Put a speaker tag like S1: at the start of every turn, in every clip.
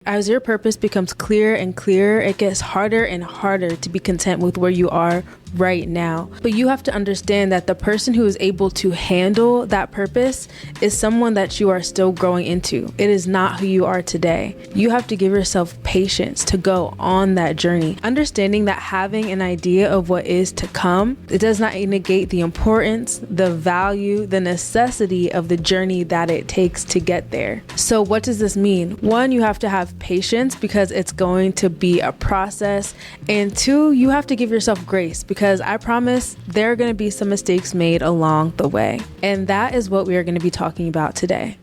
S1: As your purpose becomes clearer and clearer, it gets harder and harder to be content with where you are right now. But you have to understand that the person who is able to handle that purpose is someone that you are still growing into. It is not who you are today. You have to give yourself patience to go on that journey. Understanding that having an idea of what is to come, it does not negate the importance, the value, the necessity of the journey that it takes to get there. So what does this mean? One, you have to have patience because it's going to be a process. And two, you have to give yourself grace because I promise there are going to be some mistakes made along the way. And that is what we are going to be talking about today.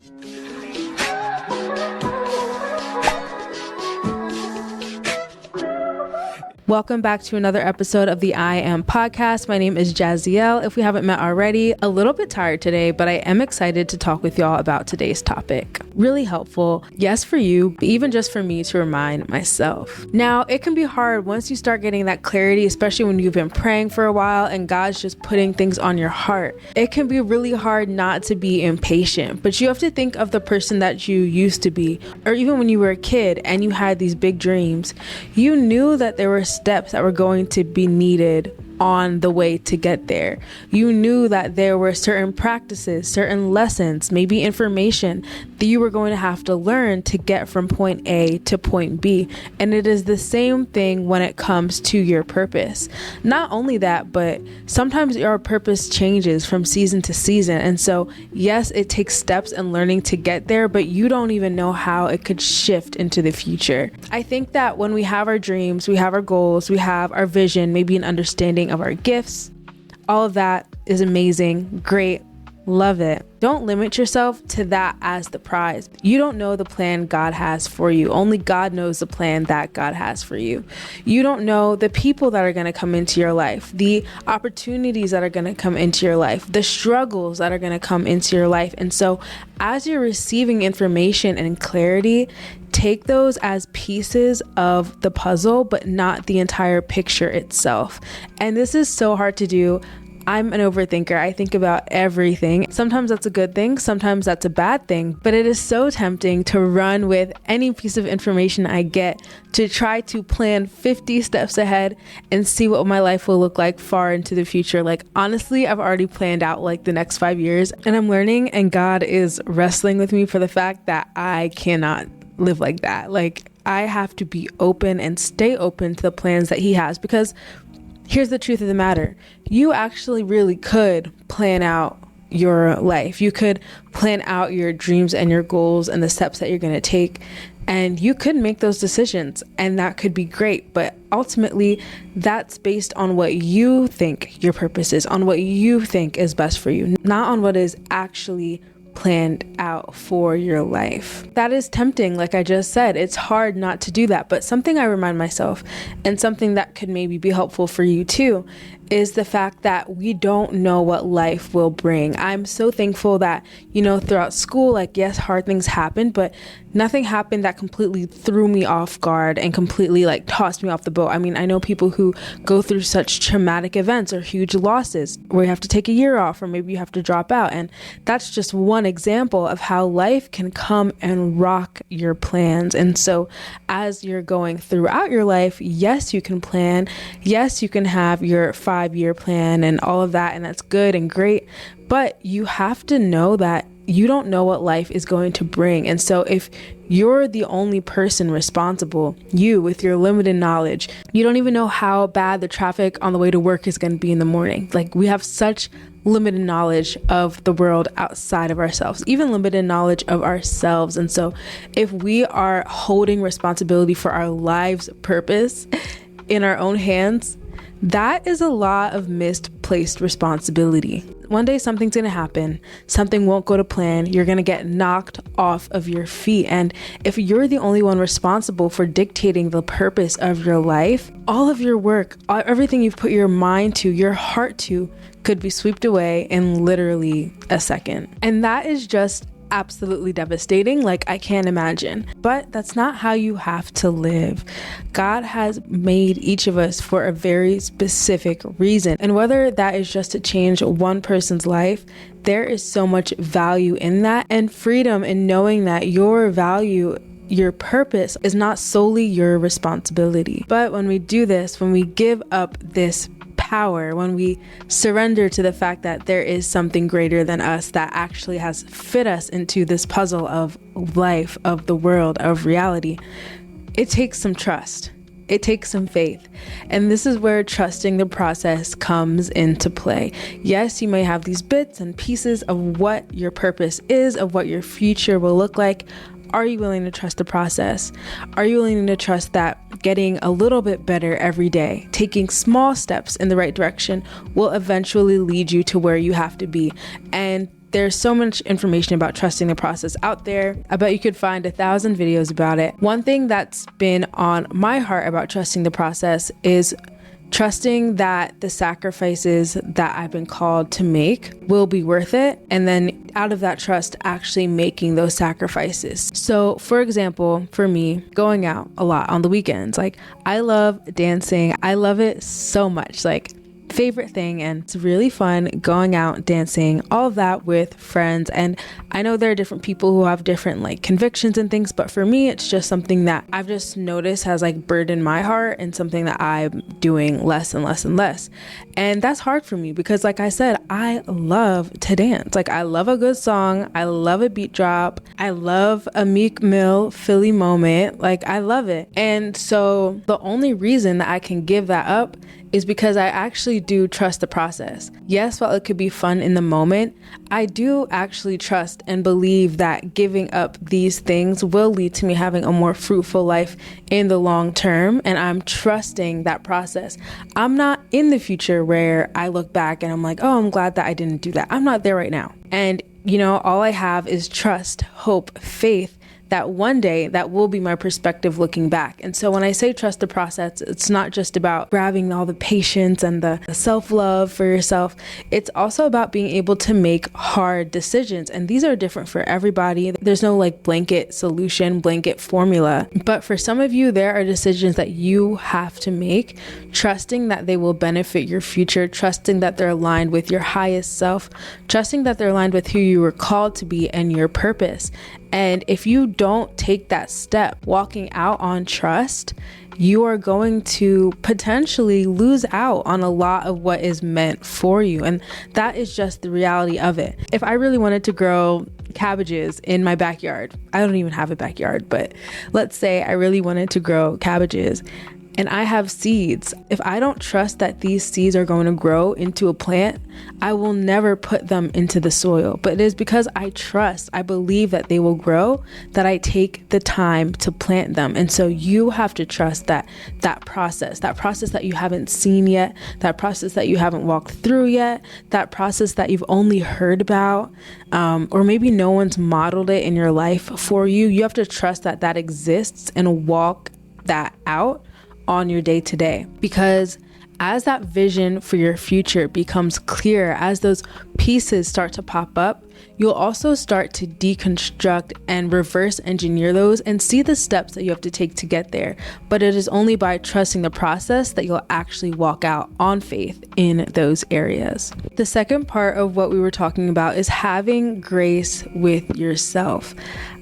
S1: Welcome back to another episode of the I Am podcast. My name is Jaazy. If we haven't met already, a little bit tired today, but I am excited to talk with y'all about today's topic. Really helpful, yes, for you, but even just for me to remind myself. Now, it can be hard once you start getting that clarity, especially when you've been praying for a while and God's just putting things on your heart. It can be really hard not to be impatient, but you have to think of the person that you used to be, or even when you were a kid and you had these big dreams. You knew that there were steps that were going to be needed on the way to get there. You knew that there were certain practices, certain lessons, maybe information that you were going to have to learn to get from point A to point B. And it is the same thing when it comes to your purpose. Not only that, but sometimes your purpose changes from season to season. And so, yes, it takes steps and learning to get there, but you don't even know how it could shift into the future. I think that when we have our dreams, we have our goals, we have our vision, maybe an understanding of our gifts, all of that is amazing, great, love it. Don't limit yourself to that as the prize. You don't know the plan God has for you. Only God knows the plan that God has for you. You don't know the people that are going to come into your life, the opportunities that are going to come into your life, the struggles that are going to come into your life. And so as you're receiving information and clarity, take those as pieces of the puzzle, but not the entire picture itself. And this is so hard to do. I'm an overthinker. I think about everything. Sometimes that's a good thing. Sometimes that's a bad thing. But it is so tempting to run with any piece of information I get to try to plan 50 steps ahead and see what my life will look like far into the future. Like, honestly, I've already planned out like the next 5 years and I'm learning, and God is wrestling with me for the fact that I cannot live like that. Like, I have to be open and stay open to the plans that He has, because here's the truth of the matter. You actually really could plan out your life. You could plan out your dreams and your goals and the steps that you're going to take. And you could make those decisions, and that could be great. But ultimately, that's based on what you think your purpose is, on what you think is best for you, not on what is actually planned out for your life. That is tempting. Like I just said, it's hard not to do that. But something I remind myself, and something that could maybe be helpful for you too, is the fact that we don't know what life will bring. I'm so thankful that, throughout school, like, yes, hard things happened, but nothing happened that completely threw me off guard and completely tossed me off the boat. I mean, I know people who go through such traumatic events or huge losses where you have to take a year off, or maybe you have to drop out. And that's just one example of how life can come and rock your plans. And so as you're going throughout your life, yes, you can plan. Yes, you can have your 5-year plan and all of that, and that's good and great, but you have to know that you don't know what life is going to bring. And so if you're the only person responsible, you with your limited knowledge, you don't even know how bad the traffic on the way to work is going to be in the morning. Like, we have such limited knowledge of the world outside of ourselves, even limited knowledge of ourselves. And so if we are holding responsibility for our life's purpose in our own hands, that is a lot of misplaced responsibility. One day something's going to happen. Something won't go to plan. You're going to get knocked off of your feet. And if you're the only one responsible for dictating the purpose of your life, all of your work, everything you've put your mind to, your heart to, could be swept away in literally a second. And that is just absolutely devastating. Like, I can't imagine. But that's not how you have to live. God has made each of us for a very specific reason. And whether that is just to change one person's life, there is so much value in that, and freedom in knowing that your value your purpose is not solely your responsibility. But when we do this, when we give up this power, when we surrender to the fact that there is something greater than us that actually has fit us into this puzzle of life, of the world, of reality, it takes some trust. It takes some faith. And this is where trusting the process comes into play. Yes, you may have these bits and pieces of what your purpose is, of what your future will look like. Are you willing to trust the process? Are you willing to trust that getting a little bit better every day, taking small steps in the right direction, will eventually lead you to where you have to be? And there's so much information about trusting the process out there. I bet you could find 1,000 videos about it. One thing that's been on my heart about trusting the process is trusting that the sacrifices that I've been called to make will be worth it. And then out of that trust, actually making those sacrifices. So for example, for me, going out a lot on the weekends, like I love dancing. I love it so much. Like favorite thing, and it's really fun going out dancing, all of that with friends. And I know there are different people who have different like convictions and things, but for me it's just something that I've just noticed has like burdened my heart and something that I'm doing less and less and less. And that's hard for me because like I said, I love to dance. Like I love a good song, I love a beat drop, I love a Meek Mill Philly moment, like I love it. And so the only reason that I can give that up is because I actually do trust the process. Yes, while it could be fun in the moment, I do actually trust and believe that giving up these things will lead to me having a more fruitful life in the long term. And I'm trusting that process. I'm not in the future where I look back and I'm like, oh, I'm glad that I didn't do that. I'm not there right now. And you know, all I have is trust, hope, faith, that one day that will be my perspective looking back. And so when I say trust the process, it's not just about grabbing all the patience and the self-love for yourself. It's also about being able to make hard decisions. And these are different for everybody. There's no like blanket solution, blanket formula. But for some of you, there are decisions that you have to make, trusting that they will benefit your future, trusting that they're aligned with your highest self, trusting that they're aligned with who you were called to be and your purpose. And if you don't take that step, walking out on trust, you are going to potentially lose out on a lot of what is meant for you. And that is just the reality of it. If I really wanted to grow cabbages in my backyard, I don't even have a backyard, but let's say I really wanted to grow cabbages and I have seeds. If I don't trust that these seeds are going to grow into a plant, I will never put them into the soil. But it is because I trust, I believe that they will grow, that I take the time to plant them. And so you have to trust that process that you haven't seen yet, that process that you haven't walked through yet, that process that you've only heard about, or maybe no one's modeled it in your life for you. You have to trust that that exists and walk that out on your day to day, because as that vision for your future becomes clear, as those pieces start to pop up, you'll also start to deconstruct and reverse engineer those and see the steps that you have to take to get there. But it is only by trusting the process that you'll actually walk out on faith in those areas. The second part of what we were talking about is having grace with yourself.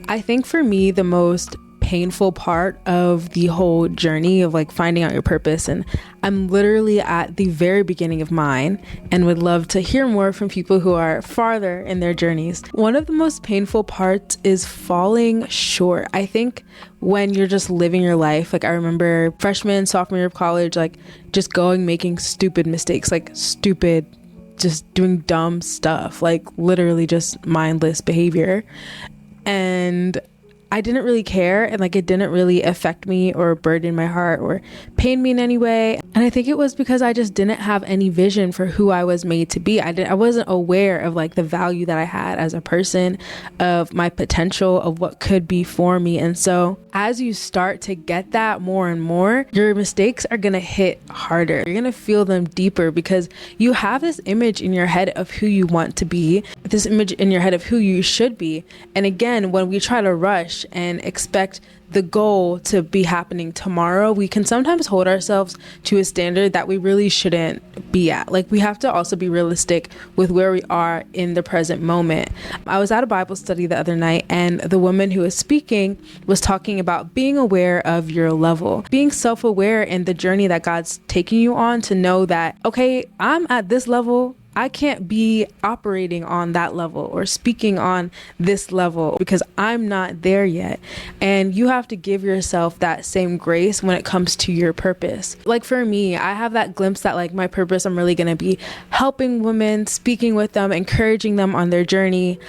S1: I think for me, the most painful part of the whole journey of like finding out your purpose, and I'm literally at the very beginning of mine and would love to hear more from people who are farther in their journeys. One of the most painful parts is falling short. I think when you're just living your life, like I remember freshman, sophomore year of college, like just making stupid mistakes, just doing dumb stuff, like literally just mindless behavior. And I didn't really care, and like it didn't really affect me or burden my heart or pain me in any way. And I think it was because I just didn't have any vision for who I was made to be. I wasn't aware of like the value that I had as a person, of my potential, of what could be for me. And so as you start to get that more and more, your mistakes are gonna hit harder. You're gonna feel them deeper because you have this image in your head of who you want to be, this image in your head of who you should be. And again, when we try to rush and expect the goal to be happening tomorrow, we can sometimes hold ourselves to a standard that we really shouldn't be at. Like, we have to also be realistic with where we are in the present moment. I was at a Bible study the other night, and the woman who was speaking was talking about being aware of your level, being self-aware in the journey that God's taking you on, to know that, okay, I'm at this level. I can't be operating on that level or speaking on this level because I'm not there yet. And you have to give yourself that same grace when it comes to your purpose. Like, for me, I have that glimpse that, like, my purpose, I'm really going to be helping women, speaking with them, encouraging them on their journey.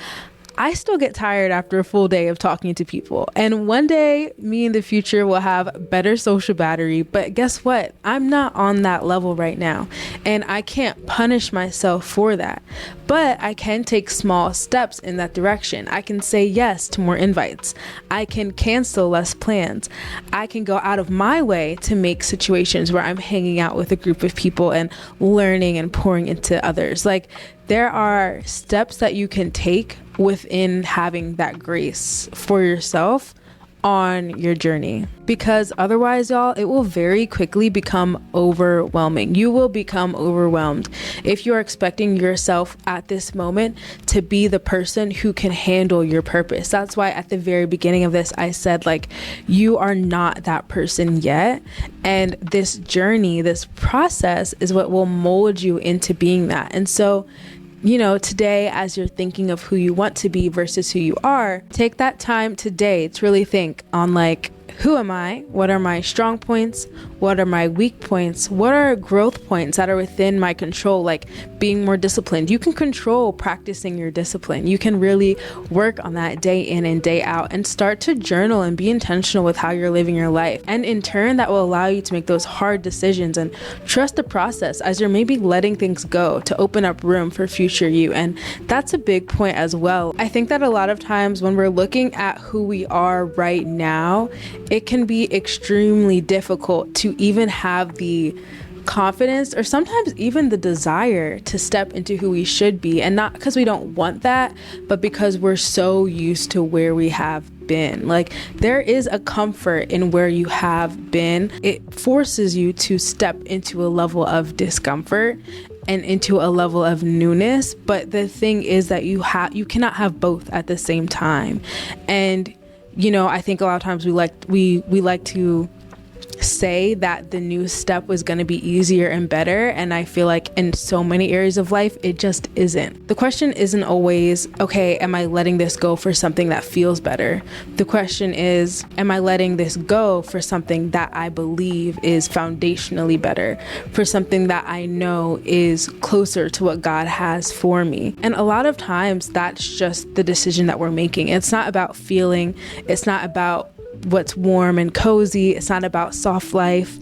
S1: I still get tired after a full day of talking to people. And one day, me in the future will have better social battery. But guess what? I'm not on that level right now. And I can't punish myself for that. But I can take small steps in that direction. I can say yes to more invites. I can cancel less plans. I can go out of my way to make situations where I'm hanging out with a group of people and learning and pouring into others. Like, there are steps that you can take within having that grace for yourself on your journey, because otherwise, y'all, it will very quickly become overwhelming. You will become overwhelmed if you're expecting yourself at this moment to be the person who can handle your purpose. That's why at the very beginning of this, I said, like, you are not that person yet. And this journey, this process is what will mold you into being that. And so, you know, today, as you're thinking of who you want to be versus who you are, take that time today to really think on, like, who am I? What are my strong points? What are my weak points? What are growth points that are within my control? Like, being more disciplined. You can control practicing your discipline. You can really work on that day in and day out, and start to journal and be intentional with how you're living your life. And in turn, that will allow you to make those hard decisions and trust the process as you're maybe letting things go to open up room for future you. And that's a big point as well. I think that a lot of times when we're looking at who we are right now, it can be extremely difficult to even have the confidence or sometimes even the desire to step into who we should be. And not because we don't want that, but because we're so used to where we have been. Like, there is a comfort in where you have been. It forces you to step into a level of discomfort and into a level of newness. But the thing is that you cannot have both at the same time. And you know, I think a lot of times we like to say that the new step was going to be easier and better, and I feel like in so many areas of life it just isn't. The question isn't always, okay, am I letting this go for something that feels better? The question is, am I letting this go for something that I believe is foundationally better, for something that I know is closer to what God has for me? And a lot of times that's just the decision that we're making. It's not about feeling, it's not about what's warm and cozy, it's not about soft life.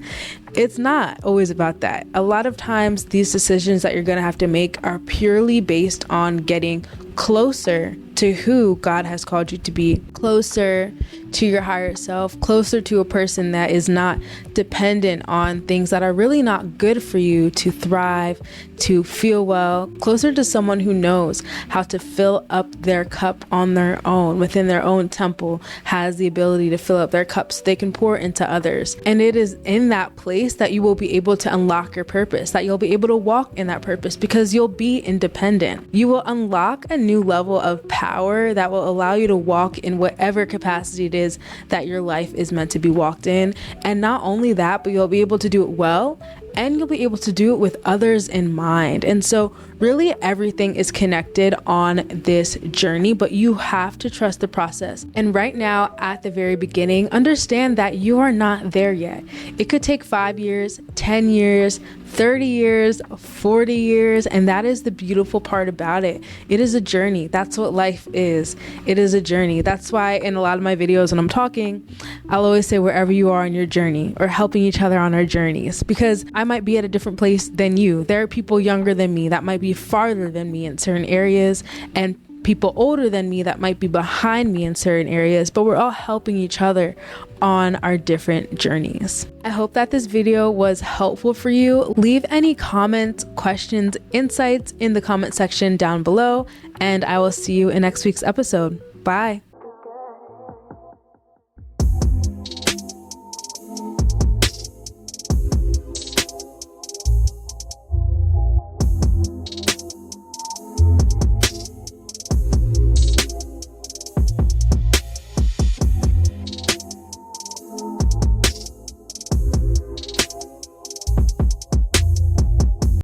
S1: It's not always about that. A lot of times these decisions that you're going to have to make are purely based on getting closer to who God has called you to be, closer to your higher self, closer to a person that is not dependent on things that are really not good for you to thrive, to feel well, closer to someone who knows how to fill up their cup on their own, within their own temple, has the ability to fill up their cups so they can pour into others. And it is in that place that you will be able to unlock your purpose, that you'll be able to walk in that purpose, because you'll be independent. You will unlock a new level of power that will allow you to walk in whatever capacity it is that your life is meant to be walked in. And not only that, but you'll be able to do it well, and you'll be able to do it with others in mind. And so really everything is connected on this journey, but you have to trust the process. And right now, at the very beginning, understand that you are not there yet. It could take 5 years, 10 years, 30 years, 40 years. And that is the beautiful part about it. It is a journey. That's what life is. It is a journey. That's why in a lot of my videos when I'm talking, I'll always say wherever you are in your journey, or helping each other on our journeys, because I might be at a different place than you. There are people younger than me that might be farther than me in certain areas, and people older than me that might be behind me in certain areas, but we're all helping each other on our different journeys. I hope that this video was helpful for you. Leave any comments, questions, insights in the comment section down below, and I will see you in next week's episode. Bye.